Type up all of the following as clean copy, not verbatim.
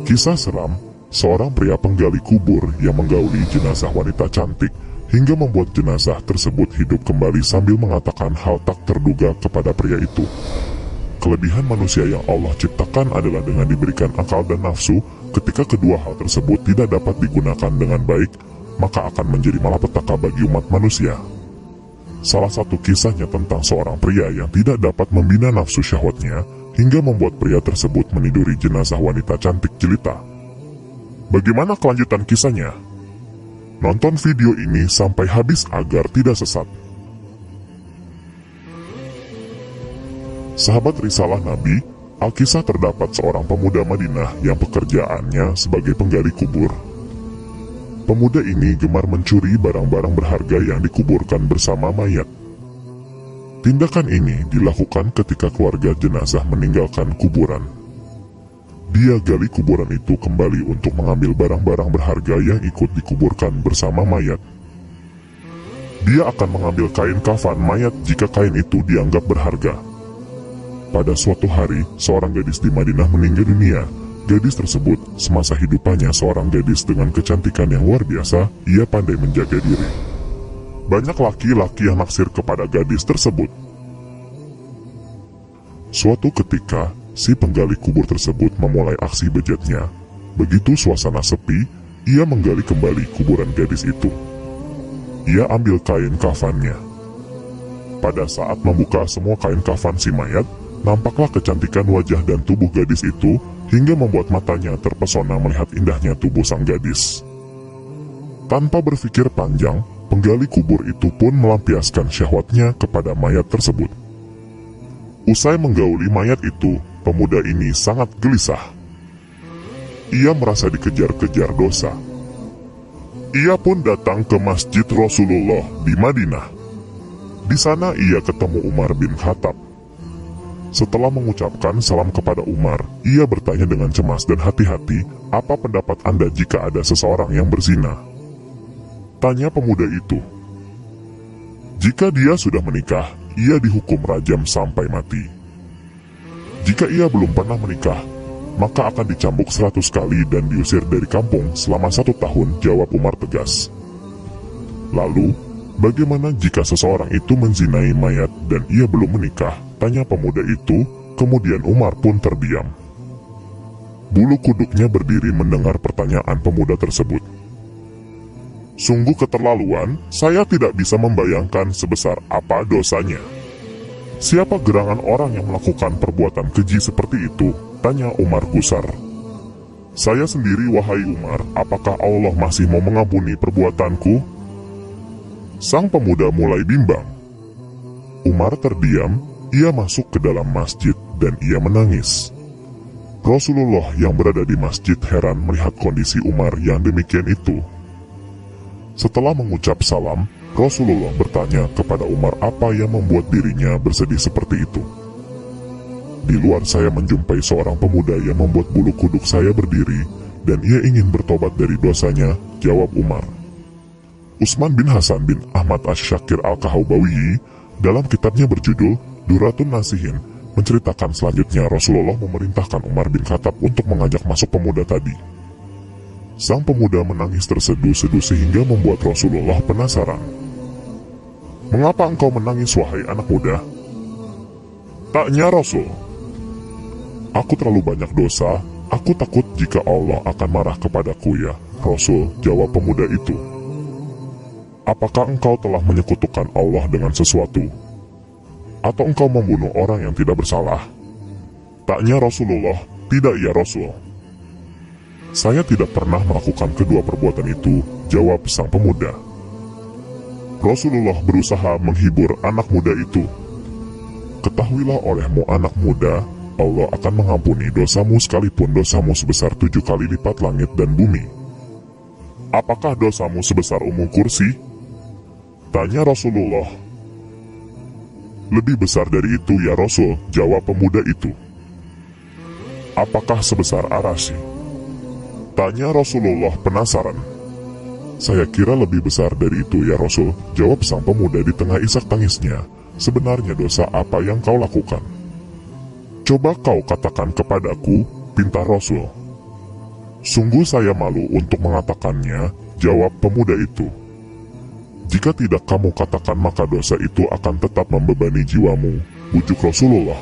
Kisah seram, seorang pria penggali kubur yang menggauli jenazah wanita cantik hingga membuat jenazah tersebut hidup kembali sambil mengatakan hal tak terduga kepada pria itu. Kelebihan manusia yang Allah ciptakan adalah dengan diberikan akal dan nafsu. Ketika kedua hal tersebut tidak dapat digunakan dengan baik, maka akan menjadi malapetaka bagi umat manusia. Salah satu kisahnya tentang seorang pria yang tidak dapat membina nafsu syahwatnya hingga membuat pria tersebut meniduri jenazah wanita cantik jelita. Bagaimana kelanjutan kisahnya? Nonton video ini sampai habis agar tidak sesat. Sahabat risalah Nabi, Alkisah terdapat seorang pemuda Madinah yang pekerjaannya sebagai penggali kubur. Pemuda ini gemar mencuri barang-barang berharga yang dikuburkan bersama mayat. Tindakan ini dilakukan ketika keluarga jenazah meninggalkan kuburan. Dia gali kuburan itu kembali untuk mengambil barang-barang berharga yang ikut dikuburkan bersama mayat. Dia akan mengambil kain kafan mayat jika kain itu dianggap berharga. Pada suatu hari, seorang gadis di Madinah meninggal dunia. Gadis tersebut, semasa hidupannya seorang gadis dengan kecantikan yang luar biasa, ia pandai menjaga diri. Banyak laki-laki yang naksir kepada gadis tersebut. Suatu ketika, si penggali kubur tersebut memulai aksi bejatnya. Begitu suasana sepi, ia menggali kembali kuburan gadis itu. Ia ambil kain kafannya. Pada saat membuka semua kain kafan si mayat, nampaklah kecantikan wajah dan tubuh gadis itu hingga membuat matanya terpesona melihat indahnya tubuh sang gadis. Tanpa berpikir panjang, penggali kubur itu pun melampiaskan syahwatnya kepada mayat tersebut. Usai menggauli mayat itu, pemuda ini sangat gelisah. Ia merasa dikejar-kejar dosa. Ia pun datang ke Masjid Rasulullah di Madinah. Di sana ia ketemu Umar bin Khattab. Setelah mengucapkan salam kepada Umar, ia bertanya dengan cemas dan hati-hati, "Apa pendapat Anda jika ada seseorang yang berzina?" Tanya pemuda itu. Jika dia sudah menikah, ia dihukum rajam sampai mati. Jika ia belum pernah menikah, maka akan dicambuk 100 kali dan diusir dari kampung selama 1 tahun, jawab Umar tegas. Lalu, bagaimana jika seseorang itu menzinai mayat dan ia belum menikah? Tanya pemuda itu, kemudian Umar pun terdiam. Bulu kuduknya berdiri mendengar pertanyaan pemuda tersebut. Sungguh keterlaluan, saya tidak bisa membayangkan sebesar apa dosanya. Siapa gerangan orang yang melakukan perbuatan keji seperti itu? Tanya Umar gusar. Saya sendiri wahai Umar, apakah Allah masih mau mengampuni perbuatanku? Sang pemuda mulai bimbang. Umar terdiam. Ia masuk ke dalam masjid dan ia menangis. Rasulullah yang berada di masjid heran melihat kondisi Umar yang demikian itu. Setelah mengucap salam, Rasulullah bertanya kepada Umar apa yang membuat dirinya bersedih seperti itu. Di luar saya menjumpai seorang pemuda yang membuat bulu kuduk saya berdiri dan ia ingin bertobat dari dosanya, jawab Umar. Utsman bin Hasan bin Ahmad Asy-Syakir Al-Kahbawi dalam kitabnya berjudul Duratun Nasihin menceritakan selanjutnya Rasulullah memerintahkan Umar bin Khattab untuk mengajak masuk pemuda tadi. Sang pemuda menangis terseduh-seduh sehingga membuat Rasulullah penasaran. Mengapa engkau menangis wahai anak muda? Tanya Rasul. Aku terlalu banyak dosa, aku takut jika Allah akan marah kepadaku ya Rasul, jawab pemuda itu. Apakah engkau telah menyekutukan Allah dengan sesuatu? Atau engkau membunuh orang yang tidak bersalah? Tanya Rasulullah, tidak ya Rasul. Saya tidak pernah melakukan kedua perbuatan itu, jawab sang pemuda. Rasulullah berusaha menghibur anak muda itu. Ketahuilah olehmu anak muda, Allah akan mengampuni dosamu sekalipun dosamu sebesar 7 kali lipat langit dan bumi. Apakah dosamu sebesar kursi? Tanya Rasulullah. Lebih besar dari itu ya Rasul, jawab pemuda itu. Apakah sebesar Arasy? Tanya Rasulullah penasaran. Saya kira lebih besar dari itu ya Rasul, jawab sang pemuda di tengah isak tangisnya. Sebenarnya dosa apa yang kau lakukan? Coba kau katakan kepadaku, pinta Rasul. Sungguh saya malu untuk mengatakannya, jawab pemuda itu. Jika tidak kamu katakan maka dosa itu akan tetap membebani jiwamu, bujuk Rasulullah.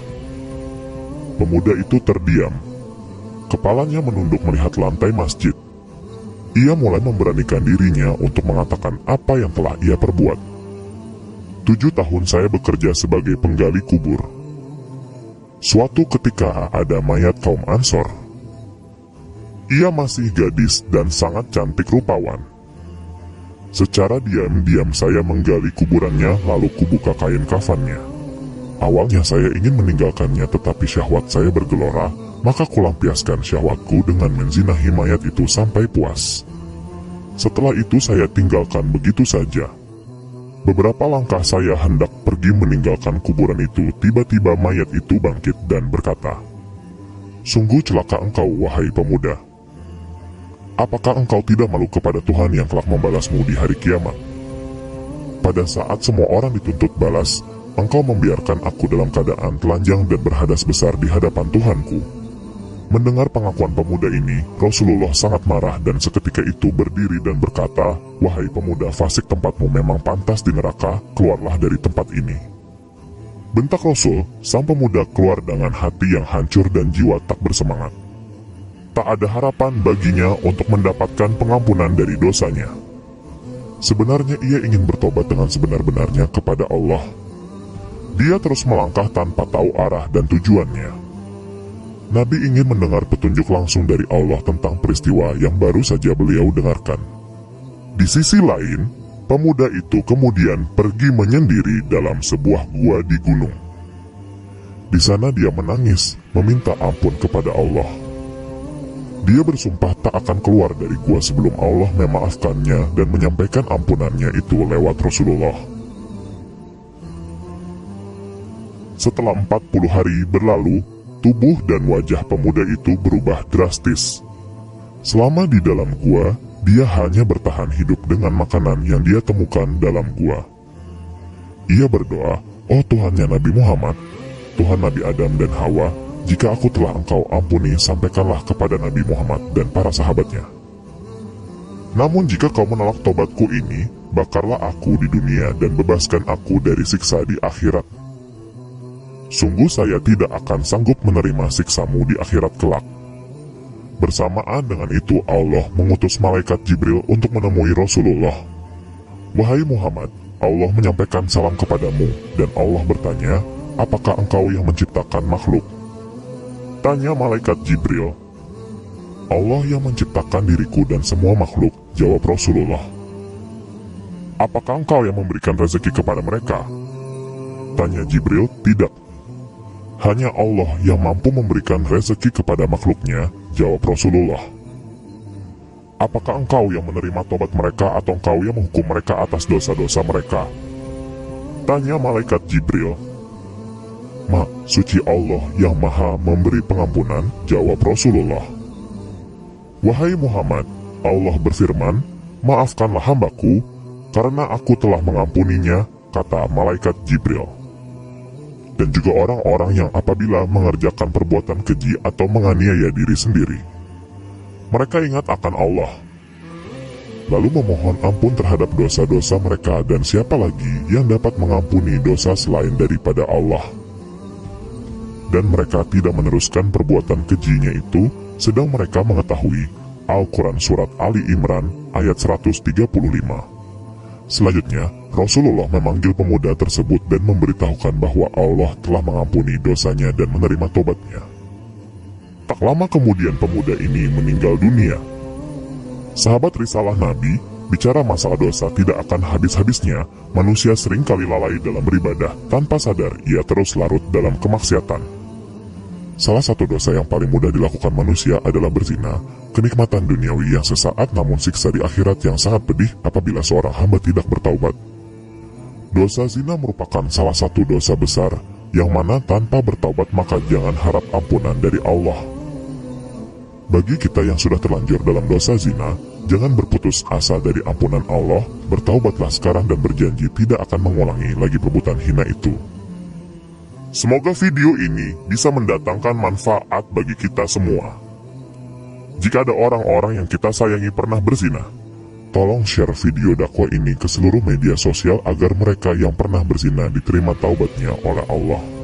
Pemuda itu terdiam. Kepalanya menunduk melihat lantai masjid. Ia mulai memberanikan dirinya untuk mengatakan apa yang telah ia perbuat. 7 tahun saya bekerja sebagai penggali kubur. Suatu ketika ada mayat kaum Ansor. Ia masih gadis dan sangat cantik rupawan. Secara diam-diam saya menggali kuburannya lalu kubuka kain kafannya. Awalnya saya ingin meninggalkannya tetapi syahwat saya bergelora, maka kulampiaskan syahwatku dengan menzinahi mayat itu sampai puas. Setelah itu saya tinggalkan begitu saja. Beberapa langkah saya hendak pergi meninggalkan kuburan itu, tiba-tiba mayat itu bangkit dan berkata, "Sungguh celaka engkau wahai pemuda. Apakah engkau tidak malu kepada Tuhan yang kelak membalasmu di hari kiamat? Pada saat semua orang dituntut balas, engkau membiarkan aku dalam keadaan telanjang dan berhadas besar di hadapan Tuhanku." Mendengar pengakuan pemuda ini, Rasulullah sangat marah dan seketika itu berdiri dan berkata, "Wahai pemuda fasik, tempatmu memang pantas di neraka, keluarlah dari tempat ini." Bentak Rasul, sang pemuda keluar dengan hati yang hancur dan jiwa tak bersemangat. Tak ada harapan baginya untuk mendapatkan pengampunan dari dosanya. Sebenarnya ia ingin bertobat dengan sebenar-benarnya kepada Allah. Dia terus melangkah tanpa tahu arah dan tujuannya. Nabi ingin mendengar petunjuk langsung dari Allah tentang peristiwa yang baru saja beliau dengarkan. Di sisi lain, pemuda itu kemudian pergi menyendiri dalam sebuah gua di gunung. Di sana dia menangis, meminta ampun kepada Allah. Dia bersumpah tak akan keluar dari gua sebelum Allah memaafkannya dan menyampaikan ampunannya itu lewat Rasulullah. Setelah 40 hari berlalu, tubuh dan wajah pemuda itu berubah drastis. Selama di dalam gua, dia hanya bertahan hidup dengan makanan yang dia temukan dalam gua. Ia berdoa, "Oh Tuhannya Nabi Muhammad, Tuhan Nabi Adam dan Hawa, jika aku telah engkau ampuni, sampaikanlah kepada Nabi Muhammad dan para sahabatnya. Namun jika kau menolak tobatku ini, bakarlah aku di dunia dan bebaskan aku dari siksa di akhirat. Sungguh saya tidak akan sanggup menerima siksamu di akhirat kelak." Bersamaan dengan itu Allah mengutus malaikat Jibril untuk menemui Rasulullah. "Wahai Muhammad, Allah menyampaikan salam kepadamu," dan Allah bertanya, "Apakah engkau yang menciptakan makhluk?" Tanya malaikat Jibril. "Allah yang menciptakan diriku dan semua makhluk," jawab Rasulullah. "Apakah engkau yang memberikan rezeki kepada mereka?" Tanya Jibril. "Tidak. Hanya Allah yang mampu memberikan rezeki kepada makhluknya," jawab Rasulullah. "Apakah engkau yang menerima tobat mereka atau engkau yang menghukum mereka atas dosa-dosa mereka?" Tanya malaikat Jibril. Suci Allah yang maha memberi pengampunan," jawab Rasulullah. "Wahai Muhammad, Allah berfirman, maafkanlah hambaku, karena aku telah mengampuninya," kata malaikat Jibril. Dan juga orang-orang yang apabila mengerjakan perbuatan keji atau menganiaya diri sendiri, mereka ingat akan Allah, lalu memohon ampun terhadap dosa-dosa mereka, dan siapa lagi yang dapat mengampuni dosa selain daripada Allah. Dan mereka tidak meneruskan perbuatan kejinya itu, sedang mereka mengetahui. Al-Quran Surat Ali Imran, ayat 135. Selanjutnya, Rasulullah memanggil pemuda tersebut dan memberitahukan bahwa Allah telah mengampuni dosanya dan menerima tobatnya. Tak lama kemudian pemuda ini meninggal dunia. Sahabat risalah Nabi, bicara masalah dosa tidak akan habis-habisnya. Manusia seringkali lalai dalam beribadah, tanpa sadar ia terus larut dalam kemaksiatan. Salah satu dosa yang paling mudah dilakukan manusia adalah berzina, kenikmatan duniawi yang sesaat namun siksa di akhirat yang sangat pedih apabila seorang hamba tidak bertaubat. Dosa zina merupakan salah satu dosa besar, yang mana tanpa bertaubat maka jangan harap ampunan dari Allah. Bagi kita yang sudah terlanjur dalam dosa zina, jangan berputus asa dari ampunan Allah, bertaubatlah sekarang dan berjanji tidak akan mengulangi lagi perbuatan hina itu. Semoga video ini bisa mendatangkan manfaat bagi kita semua. Jika ada orang-orang yang kita sayangi pernah berzina, tolong share video dakwah ini ke seluruh media sosial agar mereka yang pernah berzina diterima taubatnya oleh Allah.